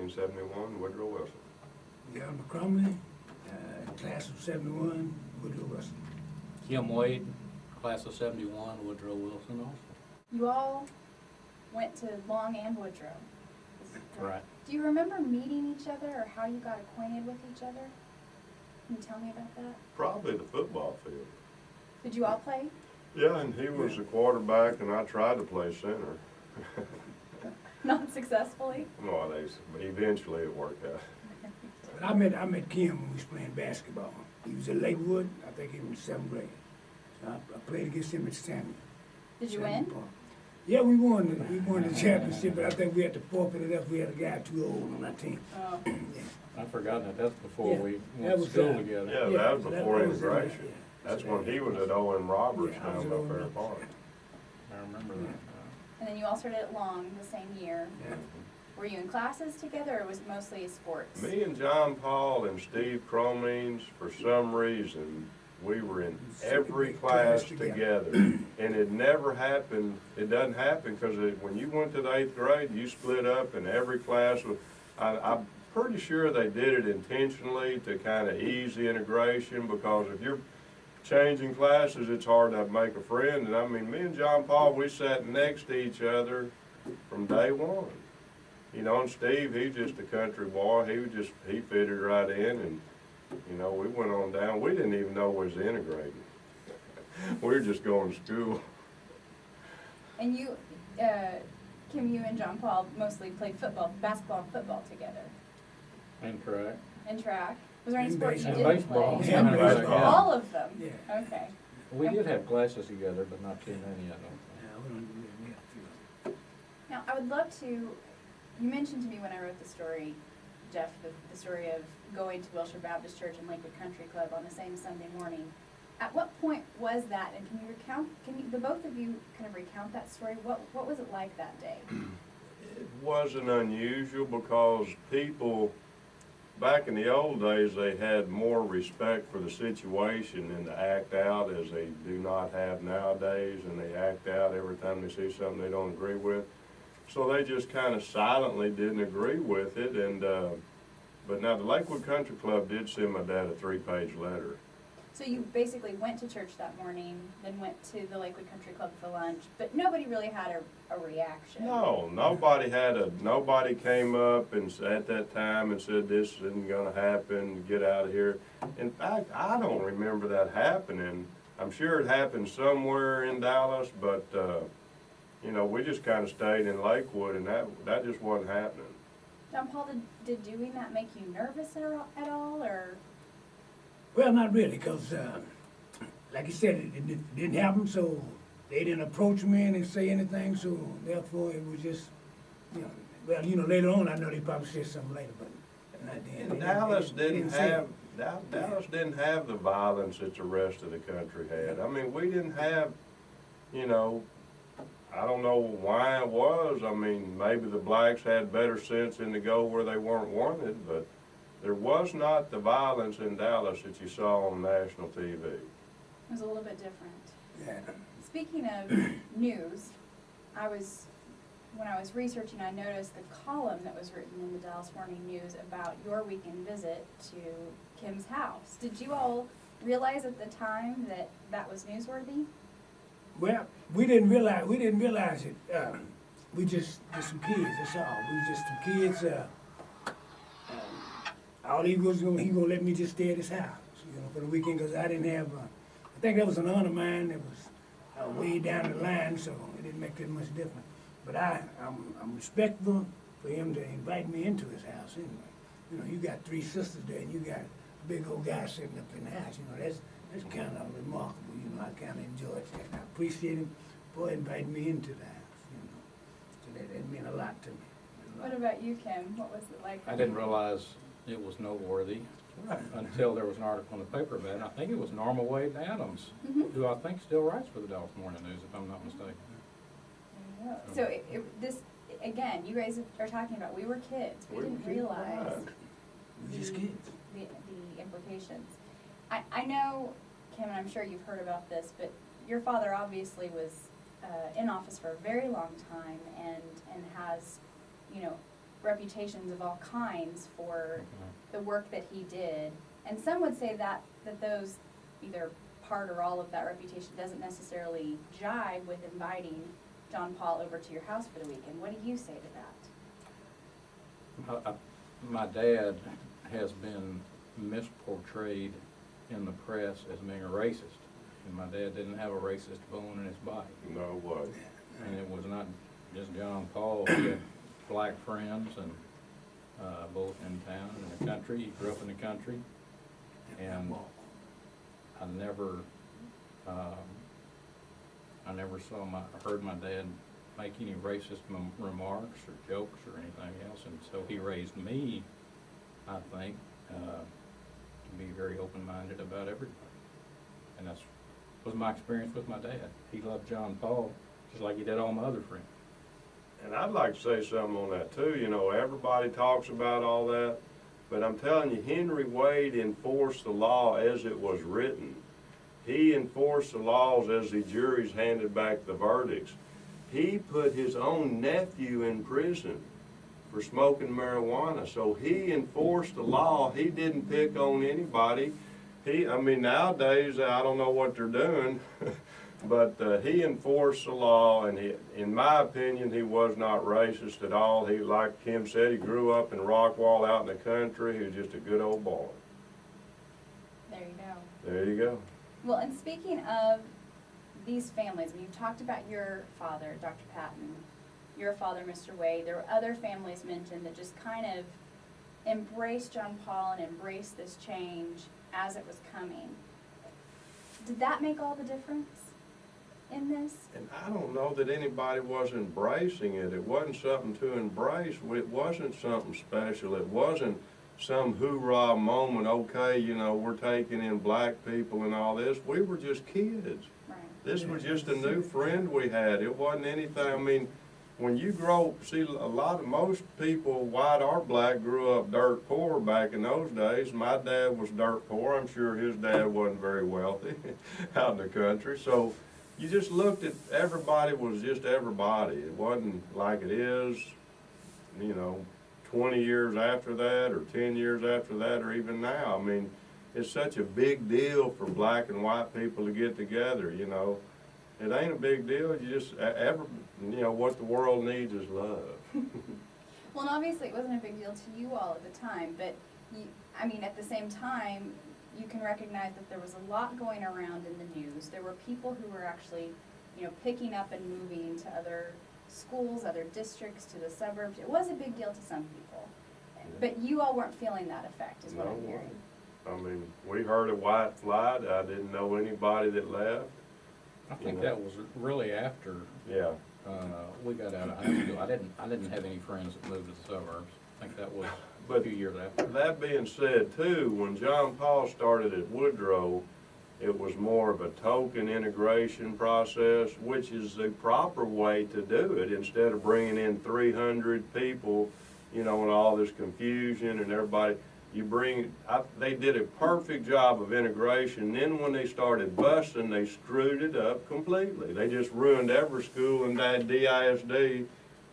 1971, Woodrow Wilson. Paul McCrumbly, class of 71, Woodrow Wilson. Kim Wade, class of 71, Woodrow Wilson also. You all went to Long and Woodrow. Right. Do you remember meeting each other or how you got acquainted with each other? Can you tell me about that? Probably the football field. Did you all play? Yeah, and he was the quarterback, and I tried to play center. Not successfully? No, eventually it worked out. But I met Kim when we was playing basketball. He was at Lakewood. I think he was in 7th grade. So I played against him at Stanley. Did you win? Park. Yeah, we won the championship, but I think we had to forfeit it up. We had a guy too old on our team. Oh. Yeah. I've forgotten that. That's before Yeah, we that went to was school that. together. Yeah, that was before that was integration. yeah. That's when he was at O.M. Roberts Yeah, I was down at by O.M. Fair Roberts. Park. I remember that. And then you all started at Long the same year. Yeah. Were you in classes together or was it mostly sports? Me and John Paul and Steve Cromines, for some reason, we were in every class together. And it never happened, it doesn't happen, because when you went to the 8th grade, you split up and every class was, I'm pretty sure they did it intentionally to kind of ease the integration, because if you're changing classes, it's hard to make a friend. And I mean, me and John Paul, we sat next to each other from day one. You know, and Steve, he's just a country boy. He fitted right in, and you know, we went on down. We didn't even know we was integrated. We were just going to school. And you, Kim, you and John Paul mostly played basketball and football together. And track. And track. Was there any And sports you baseball. didn't Baseball. play? Yeah, Okay. baseball. All of them? Yeah. Okay. We did have classes together, but not too many, I don't think. Yeah, we don't do that. We have to. Now, I would love to, you mentioned to me when I wrote the story, Jeff, the story of going to Wilshire Baptist Church and Lakewood Country Club on the same Sunday morning. At what point was that, and the both of you kind of recount that story? What was it like that day? It wasn't unusual, because people, back in the old days, they had more respect for the situation and to act out as they do not have nowadays, and they act out every time they see something they don't agree with. So they just kind of silently didn't agree with it, and but now the Lakewood Country Club did send my dad a 3-page letter. So you basically went to church that morning, then went to the Lakewood Country Club for lunch, but nobody really had a reaction. No, nobody came up and at that time and said this isn't gonna happen, get out of here. In fact, I don't remember that happening. I'm sure it happened somewhere in Dallas, but you know, we just kind of stayed in Lakewood, and that just wasn't happening. John Paul, did doing that make you nervous at all, or? Well, not really, because, like you said, it didn't happen, so they didn't approach me and say anything, so therefore it was just, you know, well, you know, later on I know they probably said something later, but not then. And Dallas didn't have the violence that the rest of the country had. I mean, we didn't have, you know, I don't know why it was. I mean, maybe the blacks had better sense than to go where they weren't wanted, but there was not the violence in Dallas that you saw on national TV. It was a little bit different. Yeah. Speaking of news, when I was researching, I noticed the column that was written in the Dallas Morning News about your weekend visit to Kim's house. Did you all realize at the time that that was newsworthy? Well, we didn't realize it. We just some kids, that's all. We was just some kids. All he gonna let me just stay at his house, you know, for the weekend, because I didn't have, I think that was an aunt of mine that was way down the line, so it didn't make that much difference. But I'm respectful for him to invite me into his house anyway. You know, you got 3 sisters there, and you got a big old guy sitting up in the house, you know, that's kind of remarkable, you know, I kind of enjoyed that. I appreciate him for inviting me into the house, you know, so that meant a lot to me. What about you, Kim? What was it like? I didn't realize it was noteworthy until there was an article in the paper about it. I think it was Norma Wade Adams, who I think still writes for the Dallas Morning News, if I'm not mistaken. So this, again, you guys are talking about, we were kids. We didn't realize We just kids. the implications. I know, Kim, and I'm sure you've heard about this, but your father obviously was in office for a very long time and has, you know, reputations of all kinds for the work that he did. And some would say that those, either part or all of that reputation doesn't necessarily jive with inviting John Paul over to your house for the weekend. What do you say to that? My dad has been misportrayed in the press as being a racist, and my dad didn't have a racist bone in his body. No way. And it was not just John Paul. He had black friends, and both in town and in the country. He grew up in the country, and I never heard my dad make any racist remarks or jokes or anything else, and so he raised me, I think, to be very open-minded about everybody. And that's was my experience with my dad. He loved John Paul just like he did all my other friends. And I'd like to say something on that too. You know, everybody talks about all that, but I'm telling you, Henry Wade enforced the law as it was written. He enforced the laws as the juries handed back the verdicts. He put his own nephew in prison for smoking marijuana. So he enforced the law. He didn't pick on anybody. I mean, nowadays, I don't know what they're doing, but he enforced the law, and in my opinion, he was not racist at all. He, like Kim said, he grew up in Rockwall out in the country. He was just a good old boy. There you go. There you go. Well, and speaking of these families, when you talked about your father, Dr. Patton, your father, Mr. Wade, there were other families mentioned that just kind of embraced John Paul and embraced this change as it was coming. Did that make all the difference in this? And I don't know that anybody was embracing it. It wasn't something to embrace. It wasn't something special. It wasn't some hoorah moment, okay, you know, we're taking in black people and all this. We were just kids. Right. This was just a new friend we had. It wasn't anything. I mean, when you grow, see, most people, white or black, grew up dirt poor back in those days. My dad was dirt poor. I'm sure his dad wasn't very wealthy out in the country. So you just looked at everybody was just everybody. It wasn't like it is, you know, 20 years after that or 10 years after that or even now. I mean, it's such a big deal for black and white people to get together, you know. It ain't a big deal. You just, you know, what the world needs is love. Well, and obviously it wasn't a big deal to you all at the time, but I mean, at the same time, you can recognize that there was a lot going around in the news. There were people who were actually, you know, picking up and moving to other schools, other districts, to the suburbs. It was a big deal to some people. But you all weren't feeling that effect, is what I'm hearing. I mean, we heard a white flight. I didn't know anybody that left. I think that was really after Yeah. we got out of high school. I didn't have any friends that moved to the suburbs. I think that was a few years after. That being said, too, when John Paul started at Woodrow, it was more of a token integration process, which is the proper way to do it, instead of bringing in 300 people, you know, and all this confusion and everybody. They did a perfect job of integration. Then when they started busing, they screwed it up completely. They just ruined every school in that DISD.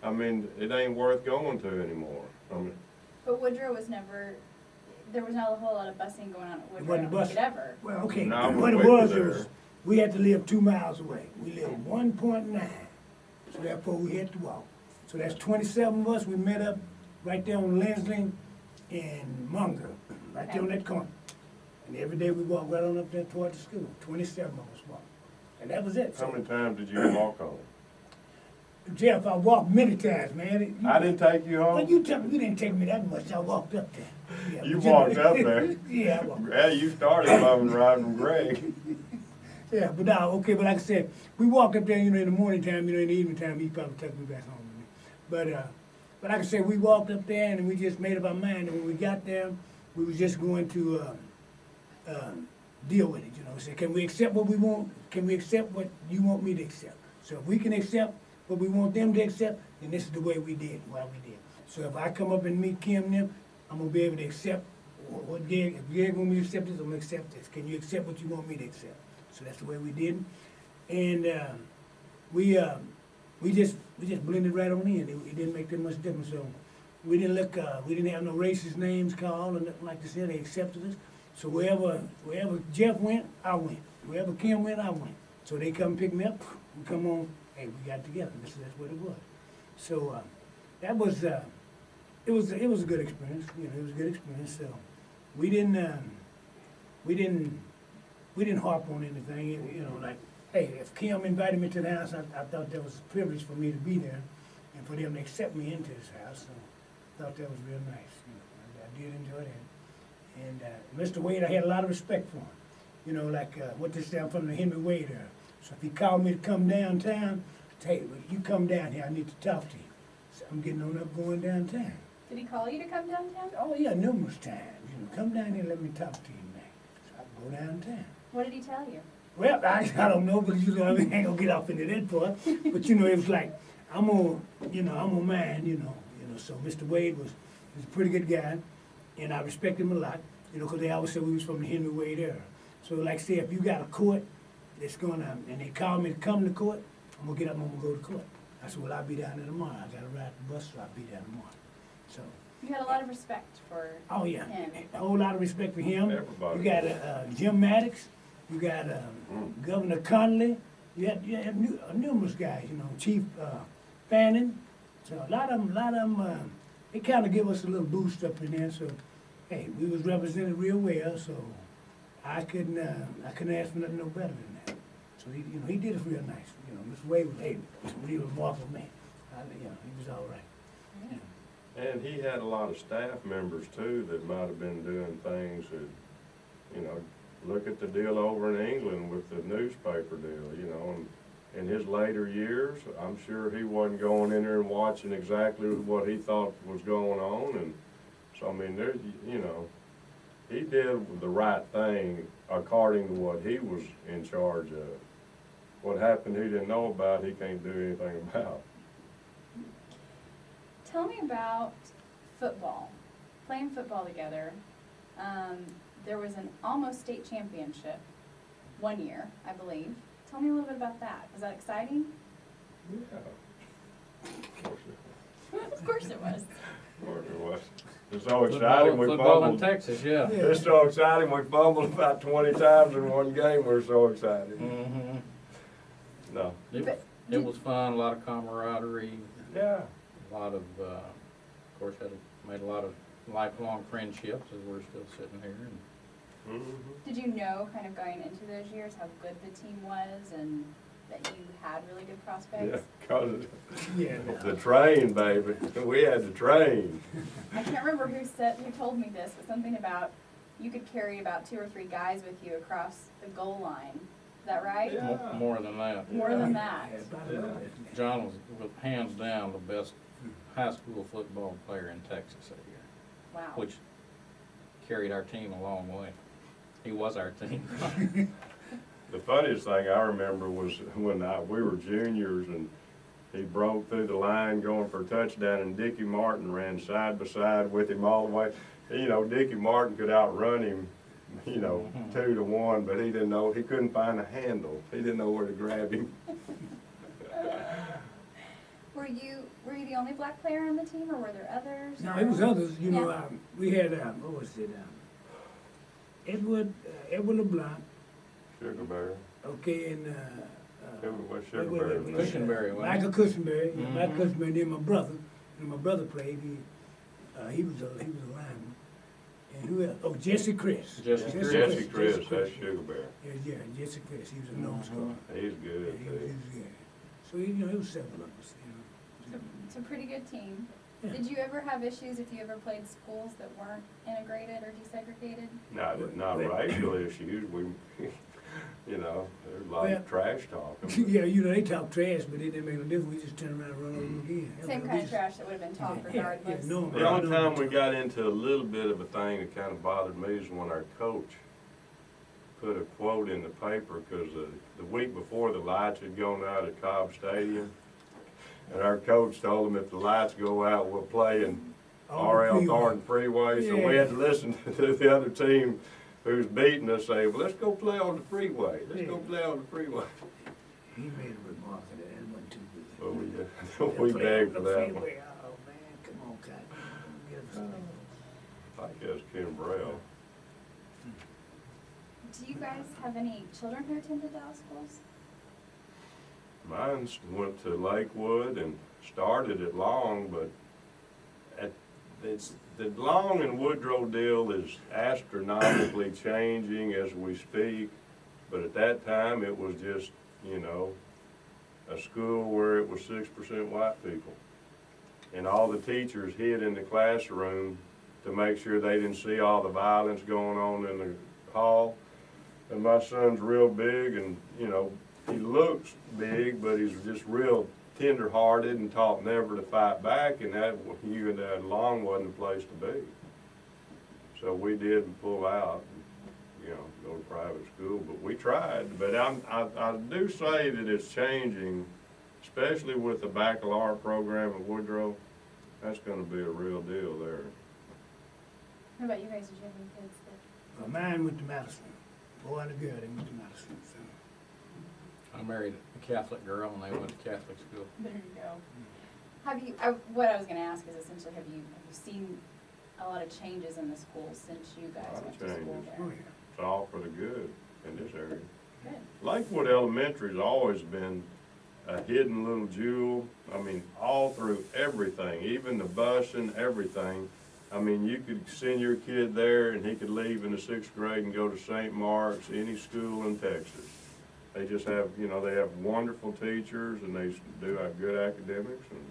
I mean, it ain't worth going to anymore. I mean, But Woodrow was never, there was not a whole lot of busing going on at Woodrow. Wasn't busing. Ever. Well, okay, No, what it we were was, there. we had to live 2 miles away. We lived 1.9, so therefore we had to walk. So that's 27 of us. We met up right there on Lensling and Munger, right there on that corner. And every day we walked right on up there toward the school. 27 of us walked. And that was it. how So, many times did you walk home? Jeff, I walked many times, man. I didn't take you Well, home? you didn't take me that much. I walked up there. Yeah, You but walked up there? Yeah, I walked. Yeah, you started loving riding from Greg. Yeah, but now, okay, but like I said, we walked up there, you know, in the morning time, you know, in the evening time, he probably took me back home with me. But like I said, we walked up there and we just made up our mind that when we got there, we was just going to deal with it, you know. Say, can we accept what we want? Can we accept what you want me to accept? So if we can accept what we want them to accept, then this is the way we did, why we did. So if I come up and meet Kim and them, I'm gonna be able to accept what Greg, if Greg want me to accept this, I'm gonna accept this. Can you accept what you want me to accept? So that's the way we did it. And we just blended right on in. It didn't make that much difference. So We didn't look, we didn't have no racist names called or nothing like this here. They accepted us. So wherever Jeff went, I went. Wherever Kim went, I went. So they come pick me up. We come on. Hey, we got together. That's what it was. So that was it was a good experience. You know, it was a good experience. So we didn't harp on anything. You know, like, hey, if Kim invited me to the house, I thought that was a privilege for me to be there and for them to accept me into his house. So I thought that was real nice. You know, I did enjoy that. And Mr. Wade, I had a lot of respect for him. You know, like what this down from the Henry Wade era. So if he called me to come downtown, hey, you come down here, I need to talk to you. So I'm getting on up going downtown. Did he call you to come downtown? Oh yeah, numerous times. You know, come down here and let me talk to you tonight. So I go downtown. What did he tell you? Well, I don't know, but you know, I ain't gonna get off into that part. But you know, it was like I'm a man, you know. So Mr. Wade was a pretty good guy, and I respect him a lot. You know, because they always said we was from the Henry Wade era. So like, say if you got a court that's gonna, and they call me to come to court, I'm gonna get up and I'm gonna go to court. I said, well, I'll be down there tomorrow. I gotta ride the bus, so I'll be there tomorrow. So. You had a lot of respect for Oh yeah, him. a whole lot of respect for him. Everybody. You got Jim Maddox, you got Governor Conley, you had numerous guys, you know, Chief Fannin. So a lot of them, they kind of give us a little boost up in there. So hey, we was represented real well. So I couldn't ask for nothing no better than that. So he did us real nice. You know, Mr. Wade was a real remarkable man. He was all right. Yeah. And he had a lot of staff members too that might have been doing things that, you know, look at the deal over in England with the newspaper deal, you know, and in his later years, I'm sure he wasn't going in there and watching exactly what he thought was going on. And so, I mean, there, you know, he did the right thing according to what he was in charge of. What happened he didn't know about, he can't do anything about. Tell me about football, playing football together. There was an almost state championship one year, I believe. Tell me a little bit about that. Was that exciting? Yeah. Of course it was. Of course it was. It's so exciting, we Football in fumbled. Texas, yeah. It's so exciting, we fumbled about 20 times in one game, we're so excited. Mhm. No. It was fun, a lot of camaraderie, Yeah. a lot of course, made a lot of lifelong friendships as we're still sitting here. And Did you know, kind of going into those years, how good the team was and that you had really good Yeah, prospects? 'cause Yeah. the train, baby, we had to train. I can't remember who told me this, but something about you could carry about 2 or 3 guys with you across the goal line. Is that right? Yeah. more than that. More than that. Yeah, about a little bit. John was hands down the best high school football player in Texas that year, Wow. which carried our team a long way. He was our team. The funniest thing I remember was when we were juniors and he broke through the line going for a touchdown and Dickie Martin ran side by side with him all the way. You know, Dickie Martin could outrun him, you know, 2 to 1, but he didn't know, he couldn't find a handle. He didn't know where to grab him. Were you the only black player on the team, or were there others? No, it was others, you know, Yeah. we had, what was it, Edward LeBlanc, Sugarberry. okay, and, Sugarberry. Cushenberry, wasn't Michael Cushenberry, Mhm. Michael Cushenberry, then my brother, and my brother played, he was a lineman. And who else? Oh, Jesse Chris. Jesse Chris, that's Sugarberry. Yeah, Jesse Chris, he was a nose guard. He's Yeah, good he was too. good. So, you know, it was several of us, you know. It's a pretty good team. Yeah. Did you ever have issues if you ever played schools that weren't integrated or desegregated? Not racial issues, we, you know, there's a lot Well, of trash talk. Yeah, you know, they talk trash, but it didn't make no difference, we just turn around and run over them again. Same kind of trash that would have been talked regardless. no, The only time we got into a little bit of a thing that kind of bothered me is when our coach put a quote in the paper, because the week before the lights had gone out at Cobb Stadium, and our coach told them if the lights go out, we'll play in R.L. Thornton Freeway, so we had to listen to the other team who's beating us say, well, let's go play on the freeway, let's go play on the freeway. He made a remark of that, it wasn't too good. Well, we begged for that one. Oh, man, come on, Cotton. I guess Kim Braille. Do you guys have any children who attended Dallas schools? Mine went to Lakewood and started at Long, but the Long and Woodrow deal is astronomically changing as we speak. But at that time, it was just, you know, a school where it was 6% white people. And all the teachers hid in the classroom to make sure they didn't see all the violence going on in the hall. And my son's real big and, you know, he looks big, but he's just real tender-hearted and taught never to fight back, and that you and that Long wasn't the place to be. So we did pull out, and, you know, go to private school, but we tried. But I do say that it's changing, especially with the baccalaureate program at Woodrow. That's going to be a real deal there. What about you guys? Did you have any kids that? Well, mine went to Madison. Boy and a girl, they went to Madison, so. I married a Catholic girl and they went to Catholic school. There you go. Have you? What I was going to ask is essentially, have you seen a lot of changes in the school since you guys A lot of went to school changes. there? Oh, yeah. It's all for the good in this area. Good. Lakewood Elementary's always been a hidden little jewel. I mean, all through everything, even the bus and everything. I mean, you could send your kid there and he could leave in the 6th grade and go to St. Mark's, any school in Texas. They just have, you know, they have wonderful teachers and they do have good academics. And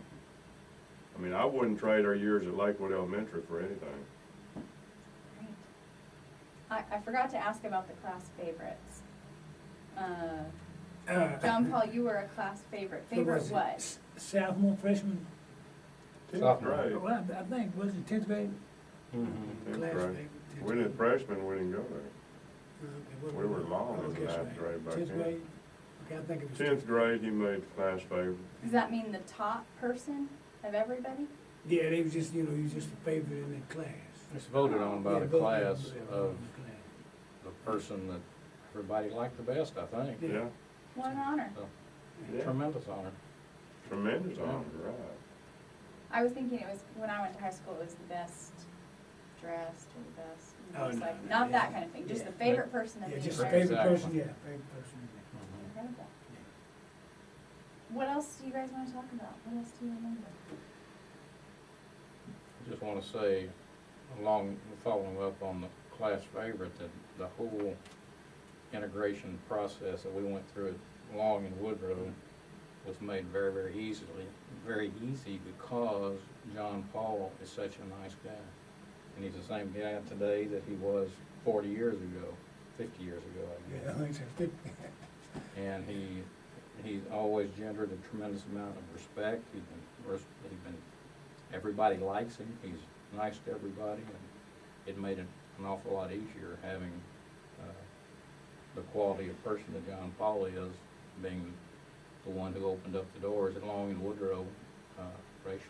I mean, I wouldn't trade our years at Lakewood Elementary for anything. Great. I forgot to ask about the class favorites. John Paul, you were a class favorite. So Favorite was it what? Sophomore, freshman? 10th Sophomore. grade. Well, I think, was it 10th grade? 10th Class grade. favorite, 10th We didn't grade. freshmen, we didn't go there. Okay, We were long in okay, the so 9th grade back 10th then. grade? Okay, I think it was. 10th grade, he made class favorite. Does that mean the top person of everybody? Yeah, they was just, you know, he was just a favorite in the class. It's voted on by Yeah, the both class them, yeah, of in the class. the person that everybody liked the best, I think. Yeah. Yeah, What an honor. So, yeah. tremendous honor. Tremendous Yeah. honor, right. I was thinking it was, when I went to high school, it was the best dressed or the best. Oh, It's no, like, no, not yeah. that kind of thing, just Yeah. the favorite person of Yeah, the just a entire favorite Exactly. person, yeah, favorite person. Incredible. What else do you guys want to talk about? What else do you remember? I just want to say, following up on the class favorite, that the whole integration process that we went through at Long and Woodrow was made very, very easy because John Paul is such a nice guy. And he's the same guy today that he was 40 years ago, 50 years ago, I guess. Yeah, I think so. And he's always gendered a tremendous amount of respect. Everybody likes him. He's nice to everybody, and it made it an awful lot easier having the quality of person that John Paul is, being the one who opened up the doors at Long and Woodrow racially.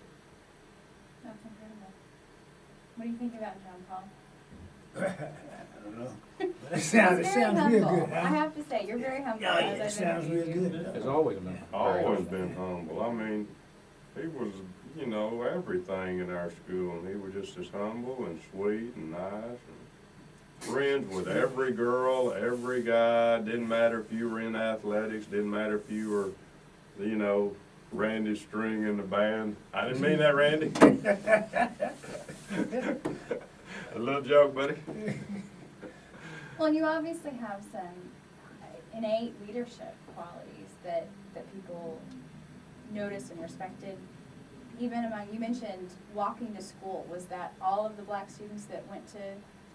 That's incredible. What do you think about John Paul? I don't know. But it He's sounds very real humble. good, huh? I have to say, you're very humble. Yeah, as it I've sounds real interviewed you. good. It's always been very Always humble. been humble. I mean, he was, you know, everything in our school, and he was just as humble and sweet and nice and friends with every girl, every guy. Didn't matter if you were in athletics, didn't matter if you were, you know, Randy String in the band. I didn't mean that, Randy. A little joke, buddy. Well, you obviously have some innate leadership qualities that people noticed and respected. Even among, you mentioned walking to school. Was that all of the black students that went to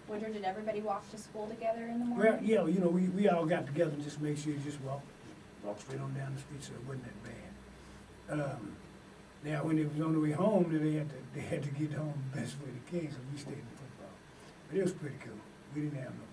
Woodrow? Did everybody walk to school together in the morning? Well, yeah, you know, we all got together and just made sure you just walk straight on down the street, so it wasn't that bad. Now, when it was on the way home, then they had to get home the best way they can, so we stayed in football. But it was pretty cool. We didn't have no